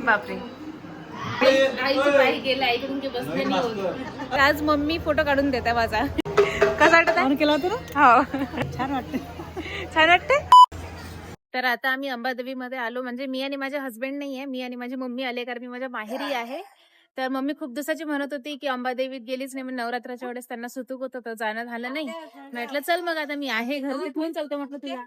बापरे. आईचं पाय गेलं, आईकडून की बसले नाही होत. आज मम्मी फोटो काढून देते माझा. कसा वाटत केला होता ना? हो छान वाटते. छान वाटते. तर आता आम्ही अंबादेवी मध्ये आलो. म्हणजे मी आणि माझे हस्बंड नाहीये, मी आणि माझी मम्मी आले, कारण मी माझ्या माहेरी आहे. तर मम्मी खूप दिवसाची म्हणत होती की अंबादेवीत गेलीच नाही. नवरात्राच्या वेळेस त्यांना सुतूक होतं तर जाणं झालं नाही. म्हटलं चल मग आता मी आहे घरी, घेऊन चालतो म्हटलं तुला.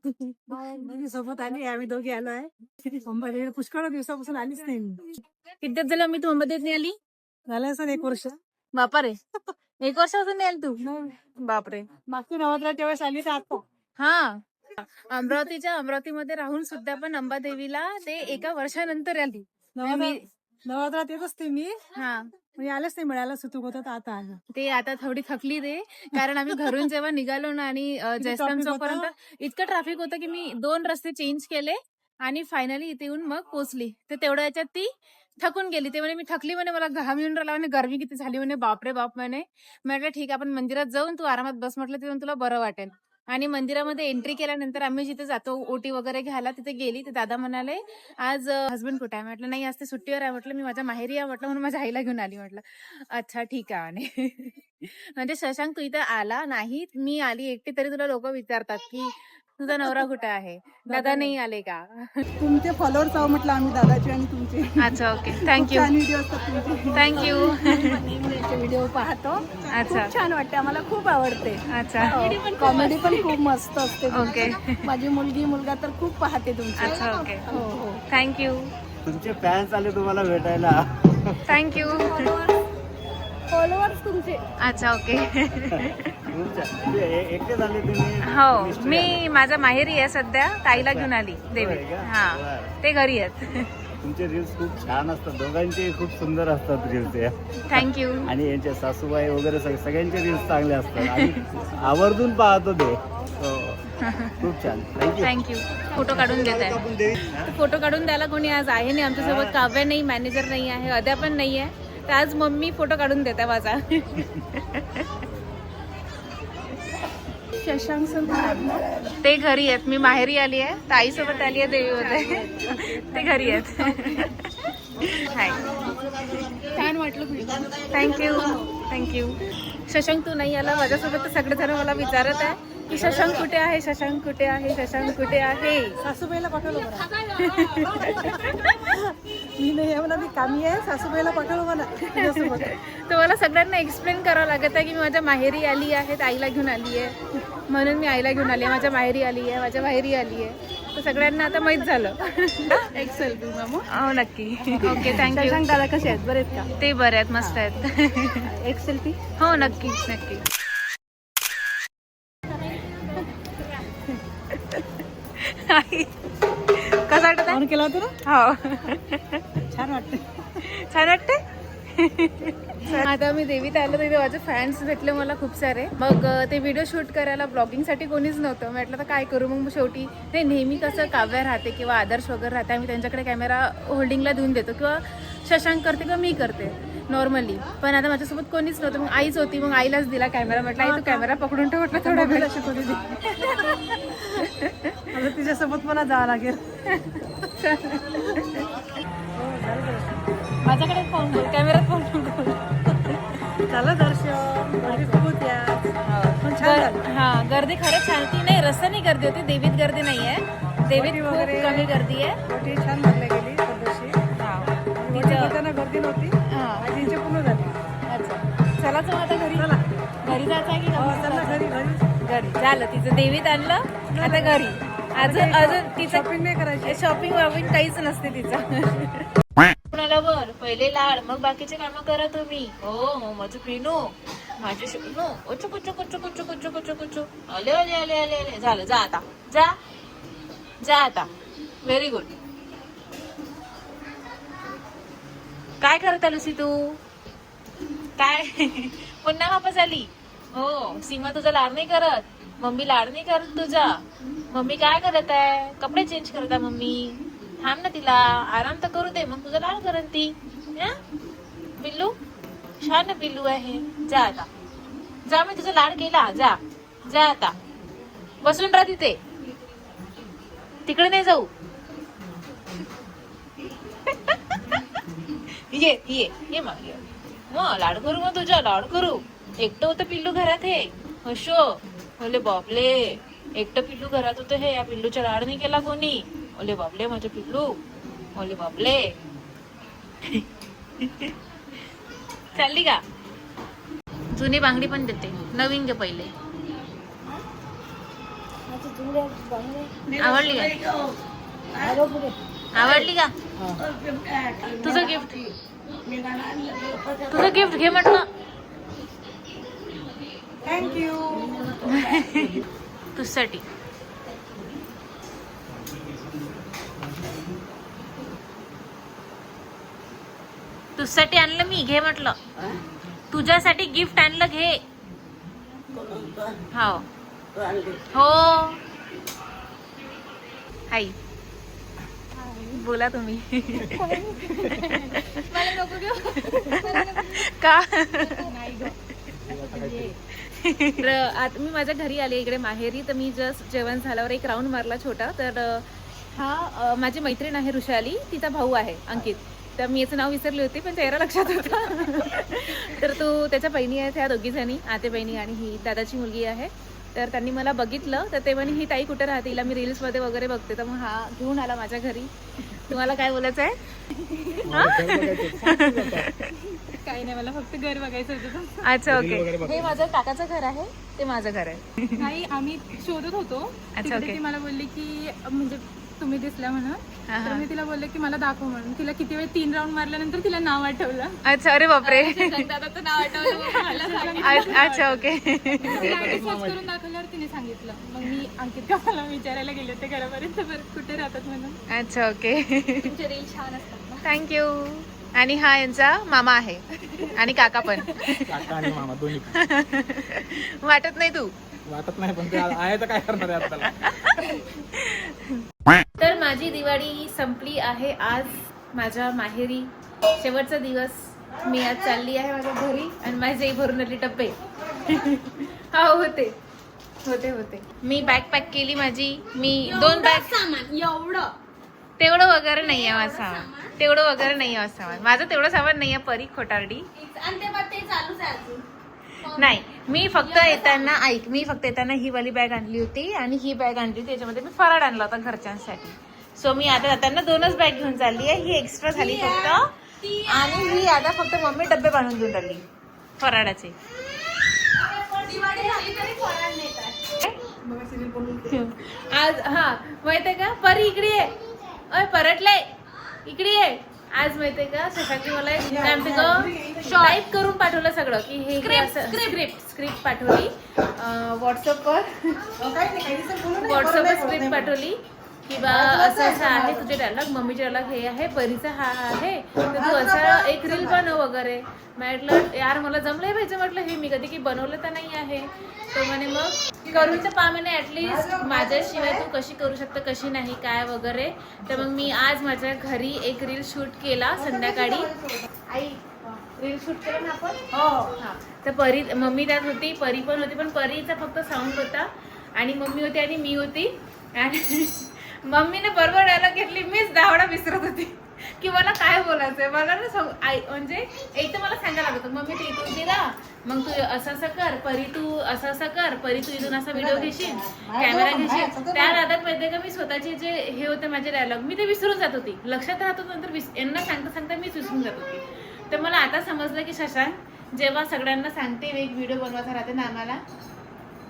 दोघी सोबत आली, आम्ही दोघी आलो आहे. अंबादेवी पुष्कळ दिवसापासून आलीच नाही मी. किती दिवस झालं मी तू अंबादेवीत नाही आली? झालं असं 1 वर्ष. बापा रे, 1 वर्षापासून नाही आली तू? बापरे. मागची नवरात्राच्या वेळेस आली तर आता. हा, अमरावतीमध्ये राहून सुद्धा पण अंबादेवीला ते 1 वर्षानंतर आली. नवरात्रात येत असते मी, हा, म्हणजे आलंच नाही, मिळालं सुतूक होतं तर आता आलं. ते आता थोडी थकली ते, कारण आम्ही घरून जेव्हा निघालो ना आणि जयस्तंभ चौक पर्यंत इतकं ट्रॅफिक होतं की मी 2 रस्ते चेंज केले आणि फायनली इथे येऊन मग पोहोचली. तर तेवढ्या याच्यात ती थकून गेली. ते म्हणे मी थकली, म्हणे मला घाम येऊन राहिला, म्हणे गरमी किती झाली, म्हणे बापरे बाप. म्हटलं ठीक आहे, आपण मंदिरात जाऊन तू आरामात बस, म्हटलं तिथून तुला बरं वाटेल. आणि मंदिरामध्ये एंट्री केल्यानंतर आम्ही जिथे जातो ओटी वगैरे घ्यायला, तिथे गेली. तर दादा म्हणाले आज हस्बंड कुठे आहे? म्हटलं नाही, आज ते सुट्टीवर आहे. म्हटलं मी माझ्या माहेरी आहे म्हटलं, म्हणून माझ्या आईला घेऊन आली. म्हटलं अच्छा ठीक आहे. म्हणजे शशांक तू इथं आला नाही, मी आली एकटी तरी तुला लोक विचारतात की तुझा नवरा कुठे आहे, दादा नाही आले का? तुमचे फॉलोअर्स आहो म्हटलं आम्ही, दादाचे आणि तुमचे. अच्छा ओके, थँक्यू छान व्हिडिओ असतात तुमचे. थँक्यू. व्हिडिओ पाहतो, अच्छा छान वाटते, आम्हाला खूप आवडते. अच्छा कॉमेडी पण खूप मस्त असते. ओके. माझी मुलगी मुलगा तर खूप पाहते तुमचे. अच्छा ओके, हो हो. थँक्यू तुमचे फॅन्स आले तुम्हाला भेटायला. थँक्यू. फॉलोअर्स तुमचे. अच्छा ओके. एकटे झाले तुम्ही? हो, मी माझ्या माहेरी आहे सध्या, ताईला घेऊन आली देवी. होय का? हा, बरं. ते घरी आहेत. तुमचे रील्स खूप छान असतात, दोघांचे खूप सुंदर असतात रील्स. थँक्यू. आणि यांचे सासूबाई वगैरे सगळ्यांचे रील्स चांगले असतात आणि आवर्जून पाहतो ते. हो. खूप छान, थँक्यू. थँक्यू. फोटो काढून देत आहे. फोटो काढून द्यायला कोणी आज आहे नाही आमच्यासोबत. काव्य नाही, मॅनेजर नाही आहे, अद्या पण नाही आहे. तर आज मम्मी फोटो काढून देते माझा. शशांक सर ते घरी आहेत, मी माहेरी आली आहे. ताईसोबत आली आहे देवीमध्ये. ते घरी आहेत. हाय, छान वाटलं. Thank you thank you. शशांक तू नाही आला माझ्यासोबत, तर सगळेजण मला विचारत आहे की शशांक कुठे आहे, शशांक कुठे आहे, शशांक कुठे आहे. सासूबाईला पाठवलं मी नाही आहे म्हणा, मी कामी आहे. सासूबाईला पाठवलं म्हणा तुझ्यासोबत. तर मला सगळ्यांना एक्सप्लेन करावं लागत आहे की मी माझ्या माहेरी आली आहे, आईला घेऊन आली आहे, म्हणून मी आईला घेऊन आली आहे. माझ्या माहेरी आली आहे, माझ्या माहेरी आली आहे. तर सगळ्यांना आता माहीत झालं. एक सेल्फी मामू. हो नक्की. Okay thank you. शशांक दादा कसे आहेत? बरे आहेत का? ते बरे आहेत, मस्त आहेत. एक सेल्फी. हो नक्की नक्की. कसं वाटत आहे? केला होता ना? हो छान वाटते. छान वाटते. आता मी देवीत आलो, तिथे माझे फॅन्स भेटले मला खूप सारे. मग ते व्हिडिओ शूट करायला ब्लॉगिंगसाठी कोणीच नव्हतं. म्हटलं तर काय करू मग शेवटी. नाही, नेहमी कसं काव्य राहते किंवा आदर्श वगैरे राहते, आम्ही त्यांच्याकडे कॅमेरा होल्डिंगला देऊन देतो, किंवा शशांक करते किंवा मी करते नॉर्मली. पण आता माझ्यासोबत कोणीच नव्हतं, मग आईच होती. मग आईलाच दिला कॅमेरा. म्हटलं आई तू कॅमेरा पकडून ठेव, म्हटलं थोडा वेळ शिकवली ती. आता तिच्यासोबत मला जावं लागेल. माझ्याकडे फोन बोल, कॅमेरात फोन बोल. झालं दर्शन, गर्दी खूप होती आज. पण छान झालं. हा, गर्दी खरंच छान होती. नाही, रस्ता नाही गर्दी होती, देवीत गर्दी नाही आहे. देवीत खूप वगैरे कमी गर्दी आहे. मोठी छान भरल्या गेली पद्धतशीर. त्यांना गर्दी नव्हती. आजींचे पूर्ण झाली. अच्छा, चला मग आता घरी. घरी जायचं आहे की त्यांना घरी घरी घरी झालं. तिचं देवीत आणलं, आता घरी. अजून तिचं शॉपिंग नाही करायची. शॉपिंग वॉपिंग काहीच नसते तिचं. कुणाला बर पहिले लाड, मग बाकीचे कामं करा तुम्ही. हो माझं पिनू, माझे शिकणू. उच्च कुच्च कुच्च कुच्च कुच्च कुच्च कुच्च. आले आले आले आले आले. झालं, जा आता, जा जा आता. Very good. काय करत आलूसी तू? काय पुन्हा वापस आली? हो, सीमा तुझा लाड नाही करत. मम्मी लाड नाही करत तुझा. मम्मी काय करत आहे? कपडे चेंज करत आहे मम्मी. थांब ना, तिला आराम तर करू दे, मग तुझा लाड करत ती. बिल्लू छान बिल्लू आहे. जा आता, जा. मी तुझा लाड केला. जा जा आता, बसून राहा तिथे, तिकडे नाही जाऊ. ये मग ये मग लाड करू मग तुझ्या लाड करू. एकटं होतं पिल्लू घरात हे हशो. ओले बापले एकटं पिल्लू घरात होतं हे. या पिल्लूच्या लाड नाही केला कोणी. ओले बापले माझे पिल्लू. ओले बापले. चालली का? जुनी बांगडी पण देते. नवीन घे पहिले. आवडली का? आवडली का? तुझं गिफ्ट घे म्हटलं. थँक्यू. तुझ्यासाठी. तुझ्यासाठी आणलं मी. घे म्हटलं. तुझ्यासाठी गिफ्ट आणलं. घे. हो हो. हाय बोला तुम्ही. का? तर आता मी माझ्या घरी आले इकडे माहेरी. तर मी जस्ट जेवण झाल्यावर एक राऊंड मारला छोटा. तर हा माझी मैत्रीण आहे ऋषाली. तिचा भाऊ आहे अंकित. तर मी याचं नाव विसरली होती पण चेहरा लक्षात होता. तर तो त्याच्या बहिणी आहेत. त्या दोघी जणी आते बहिणी आणि ही दादाची मुलगी आहे. तर त्यांनी मला बघितलं तर ते म्हणे ही ताई कुठे राहते. हिला मी रील्समध्ये वगैरे बघते. तर मग हा घेऊन आला माझ्या घरी. तुम्हाला काय बोलायचं आहे? काही नाही, मला फक्त घर बघायचं होतं. अच्छा ओके. हे माझं काकाचं घर आहे. ते माझं घर आहे. नाही आम्ही शोधत होतो. अच्छा, तिकडे ओके. ती मला बोलली की म्हणजे तुम्ही दिसल्या म्हणून. तर मी तिला बोलले की मला दाखव म्हणून. तिला किती वेळ 3 राऊंड मारल्यानंतर तिला नाव आठवलं. अच्छा. अरे बापरे. दादाचं नाव आठवलं मग मला सांगितलं. अच्छा ओके. तिला आधी सर्च करून दाखवल्यावर तिने सांगितलं. मग मी अंकित काकाला विचारायला गेले होते घरापर्यंत कुठे राहतात म्हणून. अच्छा ओके. तुमचे रील छान असतात ना. थँक्यू. आणि हा यांचा मामा आहे आणि काका पण. काका आणि मामा दोन्ही. वाटत नाही तू. वाटत नाही पण ते आहे तर काय करणार आहे आपल्याला. तर माझी दिवाळी संपली आहे आज माझ्या माहेरी. शेवटचा दिवस. मी आज चालली आहे माझ्या घरी आणि माझे भरून आले डब्बे. हा होते होते होते. मी बॅग पॅक केली माझी. मी 2 बॅग. सामान एवढं तेवढं वगैरे नाही आहे माझं सामान. तेवढं वगैरे नाही आहे माझं सामान. माझं तेवढं सामान नाही आहे. परी खोटारडी. आणि ते चालूच आहे अजून. नाही मी फक्त येताना ऐक. मी फक्त येताना ही वाली बॅग आणली होती आणि ही बॅग आणली होती. त्याच्यामध्ये मी फराळ आणला होता घरच्यांसाठी. सो मी आता जाताना 2च बॅग घेऊन चालली आहे. ही एक्स्ट्रा झाली फक्त. आणि ही आता फक्त मम्मी डब्बे बांधून देऊन राहिली फराळाचे. दिवाळी झाली तरी फराळ नेतात. आज हा माहितीये का परी इकडे आहे. अय परटले इकडे आहे. आज माहितीये का शशांनी मला टाईप करून पाठवलं सगळं की हे स्क्रिप्ट पाठवली व्हॉट्सअपवर. स्क्रिप्ट पाठवली की बा असं असं आहे तुझे डायलॉग. मम्मीचे डायलॉग हे आहे. परीचा हा आहे. तर तू असं एक रील बनव वगैरे. म्हटलं यार मला जमलंय पाहिजे. म्हटलं हे मी कधी की बनवलं तर नाही आहे. तर म्हणे मग करून तर पा म्हणे ऍटलिस्ट माझ्याशिवाय तू कशी करू शकतं कशी नाही काय वगैरे. तर मग मी आज माझ्या घरी एक रील शूट केला संध्याकाळी. आई रील शूट केला ना आपण. हो हा. तर परी मम्मी त्यात होती. परी पण होती पण परीचा फक्त साऊंड होता आणि मम्मी होती आणि मी होती. आणि मम्मीने बरोबर डायलॉग घेतली. मीच दावडा विसरत होती की मला काय बोलायचंय. मला ना म्हणजे एक तर मला सांगायला लागत मम्मी तू इथून गेला मग तू असं असं कर. परी तू असं असं कर. परी तू इथून असा व्हिडिओ घेशील कॅमेरा घेशील. त्या नादात माहितीये का मी स्वतःचे जे हे होते माझे डायलॉग मी ते विसरून जात होती. लक्षात राहत होतं नंतर यांना सांगता सांगता मीच विसरून जात होती. तर मला आता समजलं की शशांक जेव्हा सगळ्यांना सांगते एक व्हिडिओ बनवायचा राहते ना आम्हाला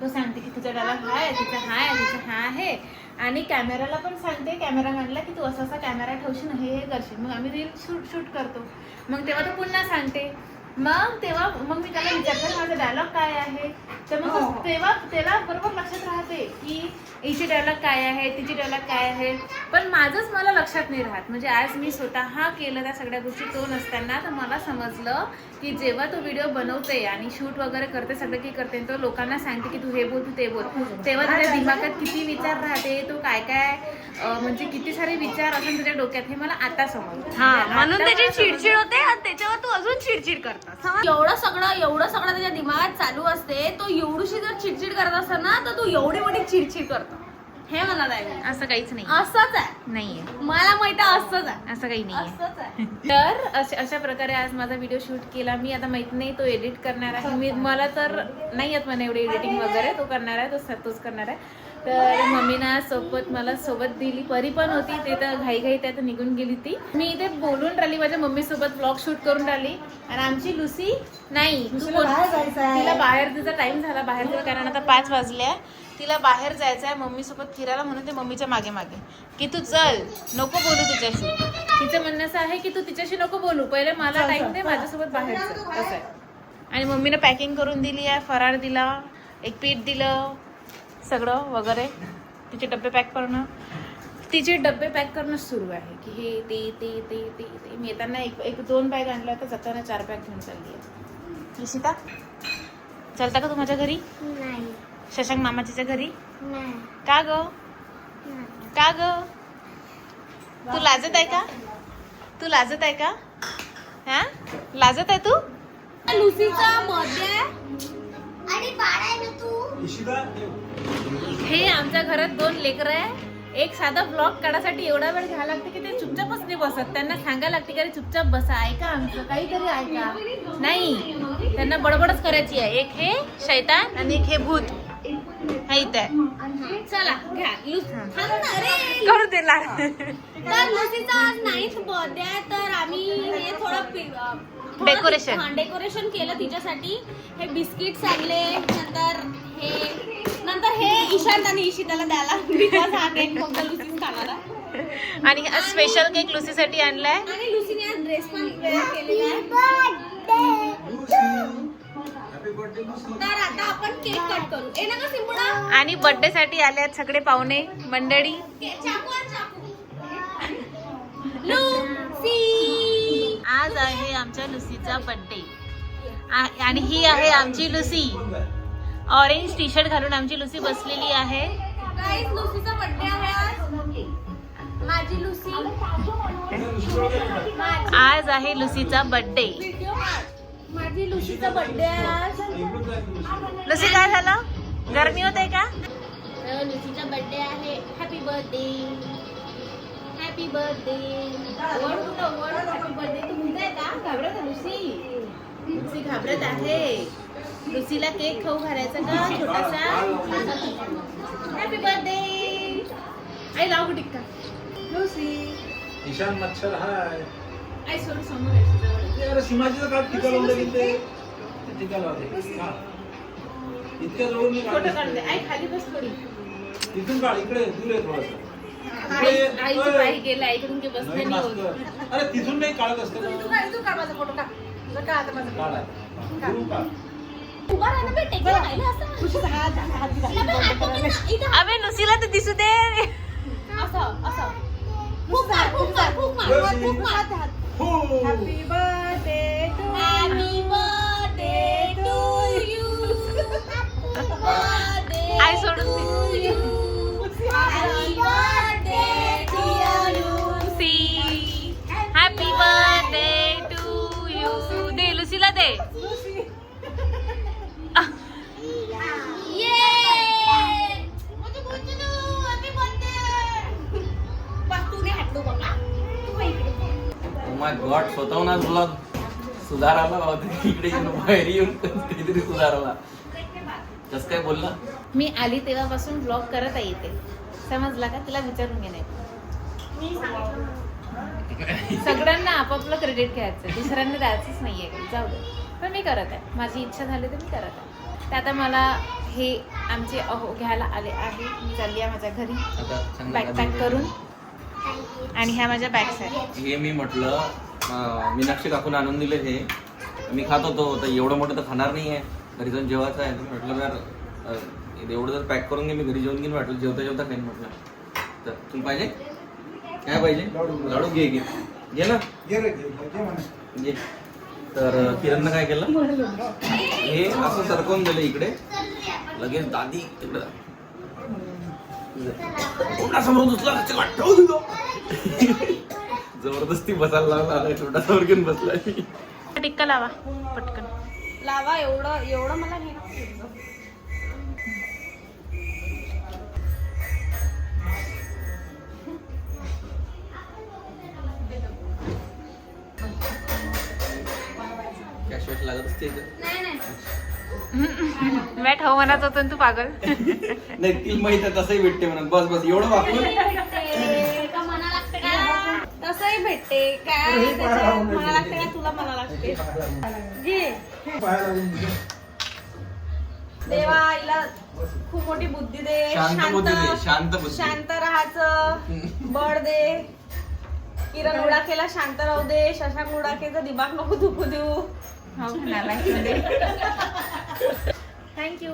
तो सांगते की तुझा डायलॉग हा आहे तिचा हा आहे तिचा हा आहे. आणि कॅमेराला पण सांगते कॅमेरामॅनला की तू असा असा कॅमेरा ठेवशील हे करशील. मग आम्ही रील शूट करतो. मग तेव्हा तो पुन्हा सांगते. मग मी त्याला विचारते माझा डायलॉग काय आहे. तर मग तेव्हा त्याला बरोबर लक्षात राहते की हिची डायलॉग काय आहे तिची डायलॉग काय आहे. पण माझंच मला लक्षात नाही राहत. म्हणजे आज मी स्वतः केलं त्या सगळ्या गोष्टी तो नसताना. तर मला समजलं की जेव्हा तो व्हिडिओ बनवते आणि शूट वगैरे करते सगळं की करते तो लोकांना सांगते की तू हे बोल तू ते बोल. तेव्हा त्याच्या दिमागात किती विचार राहते. तो काय काय म्हणजे किती सारे विचार असं तुझ्या डोक्यात हे मला आता समजलं. म्हणून त्याची चिडचिड होते आणि त्याच्यावर तू अजून चिडचिड करतात. एवढं सगळं त्याच्या दिमागात चालू असते. तो एवढीशी जर चिडचिड करत असता ना तर तू एवढी मोठी चिडचिड करतो. हे मला नाही असं काहीच नाही असंच आहे नाहीये मला माहित आहे असंच आहे असं काही नाहीये असंच आहे तर अशा प्रकारे आज माझा व्हिडिओ शूट केला मी. आता माहित नाही तो एडिट करणार आहे मला तर नाही येत मला एवढी एडिटिंग वगैरे. तो करणार आहे तोच करणार आहे. तर मम्मीना मला सोबत दिली. परी पण होती ते तर घाई त्यात निघून गेली ती. मी इथे बोलून राहिली माझ्या मम्मी सोबत ब्लॉग शूट करून राहिली आणि आमची लुसी नाही तिला बाहेर तिचा टाइम झाला बाहेर गेला कारण आता 5 वाजल्या. तिला बाहेर जायचं आहे मम्मी सोबत फिरायला म्हणून ते मम्मीच्या मागे मागे की तू चल नको बोलू तिच्याशी. तिचं म्हणणं असं आहे की तू तिच्याशी नको बोलू पहिले मला टाइम दे माझ्यासोबत बाहेर चल असं आहे. आणि मम्मीने पॅकिंग करून दिली आहे. फराळ दिला एक पीठ दिलं सगळं वगैरे. तिचे डब्बे पॅक करणं सुरू आहे की हे ते मी येताना एक 2 बॅग आणल्या तर जाताना 4 बॅग घेऊन चालली आहे. निशिता चलता का तू माझ्या घरी? नाही शशांक मामाच्या घरी? नाही का ग तू लाजत आहे का हा लाजत आहे तू? लुसीचा बर्थडे आणि बाळा आहे ना तू हे आमच्या घरात 2 लेकरं आहे. एक साधा ब्लॉग काढासाठी एवढा वेळ घ्यायला लागते की ते चुपचापच नाही बसत. त्यांना सांगायला लागते की अरे चुपचाप बसा ऐका आमचं काहीतरी ऐका. नाही त्यांना बडबडच करायची आहे. एक हे शैतान आणि एक हे भूत हे इथे चला घ्या करू दे ला. तर लुसीचा आज 9th बर्थडे आहे तर आम्ही हे थोडं डेकोरेशन केलं तिच्यासाठी. हे बिस्किट्स आणले नंतर हे ईशान आणि ईशिताला द्यायला बिकॉज हा केक फक्त लुसीच खाणार आहे. आणि स्पेशल केक लुसीसाठी आणलाय आणि लुसीने आज ड्रेस पण वेअर केलेला आहे. तर आता आपण केक कट करू. ए ना सिंबुडा आणि बर्थडे साठी आले आहेत सगळे पाहुणे मंडळी. लुसी आज आहे आमच्या लुसीचा बर्थडे आणि ही आहे आमची लुसी. ऑरेंज टी शर्ट घालून आमची लुसी बसलेली आहे. गाईस लुसीचा बर्थडे आहे आज. माझी लुसी आज आहे लुसीचा बर्थडे. माझी लुसीचा बर्थडे आहे आज. लुसी काय झालं गरमी होत आहे का? लुसीचा बर्थडे आहे. Happy birthday happy birthday. Happy birthday. तू म्हणताय का घाबरत आहे लुसी घाबरत आहे. लुसीला केक खाऊ घालायचा का छोटासा. Happy birthday. आई लावू टिक्का लुसी ईशान मच्छर हाय आई सोड समोर आहे. अरे सीमाजीचं काय टिका लावून देईल ते टिका लावते इतक्या जवळून मी फोटो काढते. आई खाली बस थोडी. इथून काढ इकडे दूर आहे थोडंसं. आईचं पाय गेलं आईकडून की बसलं नाही होत. अरे तिथून नाही काढत असते माझा फोटो का का आता माझा काढ उभा राहा ना बे. टेकला राहिलं असं अबे लुसीला तर दिसू दे. असं फूक मार. Happy birthday to happy birthday to you. आई सोडून दे. Happy birthday dear Lucy happy birthday to you. दे लुसीला दे. माय गॉड स्वतःहून आज ब्लॉग सुधारायला लावते इकडे येऊन बाहेर येऊन काहीतरी सुधारायला कसं काय बोलला. मी आली तेव्हापासून ब्लॉग करत येते समजला का? तुला विचारून घे नाही सगळ्यांना आपापलं क्रेडिट घ्यायचं दुसऱ्यांना द्यायचंच नाहीये. जाऊ दे पण मी करत आहे. माझी इच्छा झाली तर मी करत आहे. तर आता मला हे आमचे अहो घ्यायला आले आहे. मी चालली आहे माझ्या घरी बॅग पॅक करून. आणि ह्या माझ्या बॅग्स आहेत. हे मी म्हटलं मीनाक्षी काकून आणून दिले. हे मी खात होतो तर एवढं मोठं तर खाणार नाही आहे घरी जाऊन जेवायचं आहे. म्हटलं यार एवढं जर पॅक करून घे मी घरी जेवून घेईन. म्हटलं जेवता खाईन म्हटलं. तर तुला पाहिजे काय पाहिजे? लाडू घे ना घे. तर किरणनं काय केलं हे असं सरकवून दिलं इकडे. लगेच दादी तिकडं समोर जबरदस्ती बसायला लागला. छोटासा घेऊन बसलाय. टिक्का लावा पटकन लावा. एवढं मला हे तास लागत असते इथं. नाही नाही मॅट हो म्हणत होतो तू पागल. नाही ती माहित आहे तसंही भेटते म्हणून. बस बस एवढं वापरून भेटते का म्हणा लागते का तसंही भेटते काय त्याच्यात मला लागते का तुला मला लागते घे देवा हिला खूप मोठी बुद्धी दे शांत बुद्धी दे, शांत बुद्धी. शांत राहायचं बळ दे किरण उडाखेला शांत राहू दे शशांक उडाखेचा दिमाग नको दुखू देऊ thank you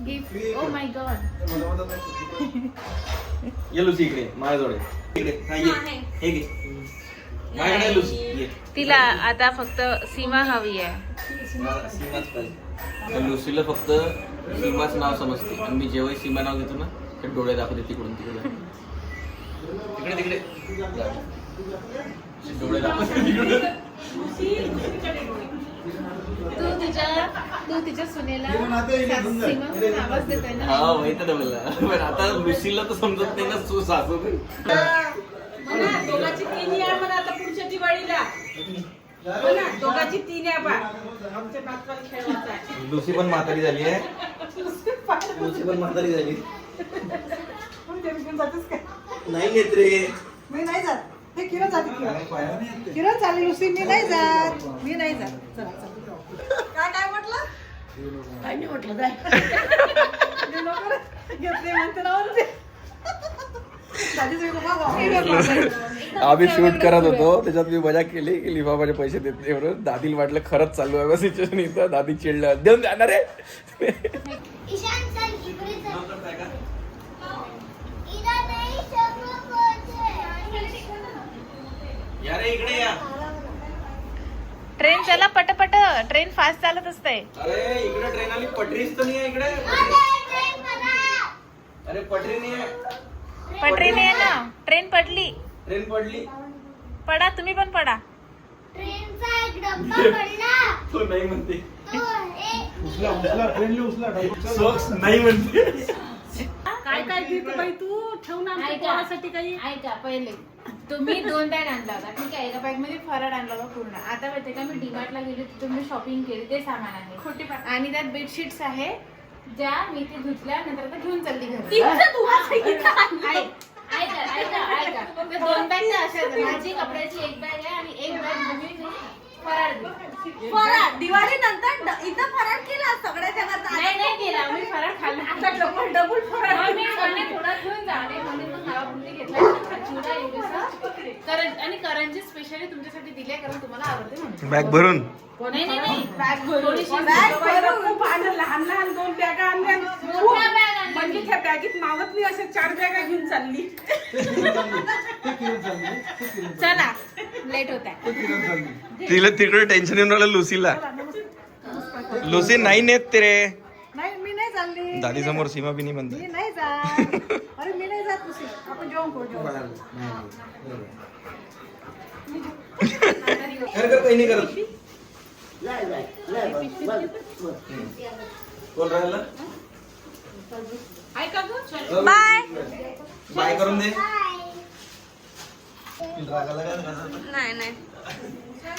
gift. Oh my God. ये लुसी इकडे माझ्याजवळ ये. इकडे हा, ये. हा, हे घे माझ्याकडे आहे लुसी ये. तिला आता फक्त सीमा हवी आहे. मला सीमाच पाहिजे. तर लुसीला फक्त सीमाच नाव समजते आणि मी जेव्हा सीमा नाव घेतो ना ते डोळे दाखवते तिकडून तिकडे तिकडे तिकडे डोळे दाखवते तिकडे. तू तिच्या सुनेला सीमा म्हणून आवाज देतोय ना. हा माहित आहे ना मला. पण आता लुसीला तर समजत नाही ना तू सासू नाही. म्हणा दोघांची तीन या म्हणा आता पुढच्या दिवाळीला म्हणा दोघांची तीन या बा आमच्या नातवाला खेळवायचा आहे. लुसी पण म्हातारी झाली आहे. लुसी पण म्हातारी झाली. मग ते घेऊन जातेस काय? नाही नेत रे. मी नाही जात. ते किरण जाते किरण चालली लुसी. मी नाही जात. मी नाही जात. चला चला. काय काय म्हटलं? काय नाही म्हटलं काय घेतले म्हणते ना म्हणते. आम्ही शूट करत होतो त्याच्यात मी मजा केली की लिफाफाचे पैसे देत नाही म्हणून. दादीला वाटलं खरंच चालू आहे सिच्युएशन इथं. दादी चिडलं देऊन जाणार आहे. ईशान चल इकडे चल या रे इकडे या. ट्रेन चला पटपट. ट्रेन फास्ट चालत असते. अरे इकडे ट्रेन आली. पटरीच तर नाही आहे इकडे. अरे पटरी नाही आहे. पटरी नाही आहे ना. ट्रेन पडली. ट्रेन पडली. पडा तुम्ही पण पडा. ट्रेनचा एक डब्बा पडला तो नाही म्हणते. तो सोक्स नाही म्हणते. काय काय घेतो बाई तू ठेवून आमच्या पोरासाठी काही ऐका पहिले तुम्ही 2 बॅग आणला होता ठीक आहे. एका बॅग मध्ये फराळ आणला होता पूर्ण. आता माहिती का मी डीमार्टला गेली तिथून मी शॉपिंग केली ते सामान आहे खोटी आणि त्यात बेडशीट्स आहे ज्या मी ते धुतल्या नंतर आता घेऊन चालली घरी. ऐका ते 2 बॅग अशा माझी कपड्याची एक बॅग आहे आणि एक बॅग फराळ फराळ दिवाळी नंतर इथं फराळ केला सगळ्या जगात नाही केला मी फराळ खाल्ला. डबल फराळ मी थोडा घेऊन जाणे म्हणून तो नावापुरती घेतला चिवडा एवढंसा आणि करंजी स्पेशली तुमच्यासाठी दिले कारण तुम्हाला आवडते म्हणून. बॅग भरून नाही बॅग थोडीशी खूप आणलं लहान लहान 2 बॅगा आणल्या मोठ्या बॅग आणल्या म्हणजे त्या बॅगेत मावत नाही अशा 4 बॅगा घेऊन चालली. चला लेट होत आहे. तिला तिकडे टेन्शन येऊन राहिलं लुसीला. लुसी नाही नेत ते रे. नाही मी नाही चालली. दादी समोर सीमा बी नाही मी म्हणते. नाही जात. अरे मी नाही जात लुसी. आपण जेवण करू जेवण. काही नाही करत. कोण राहिलं. ऐका गं बाय बाय करून दे. नाही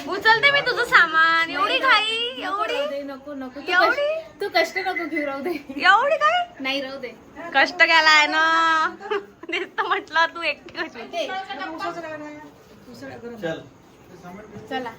उचलते मी तुझं सामान एवढी घाई एवढी नको एवढी तू कष्ट नको घेऊ राहू दे. एवढी काय नाही राहू दे. कष्ट केलाय ना तेच तर म्हटलं तू एकटी कशी चल चला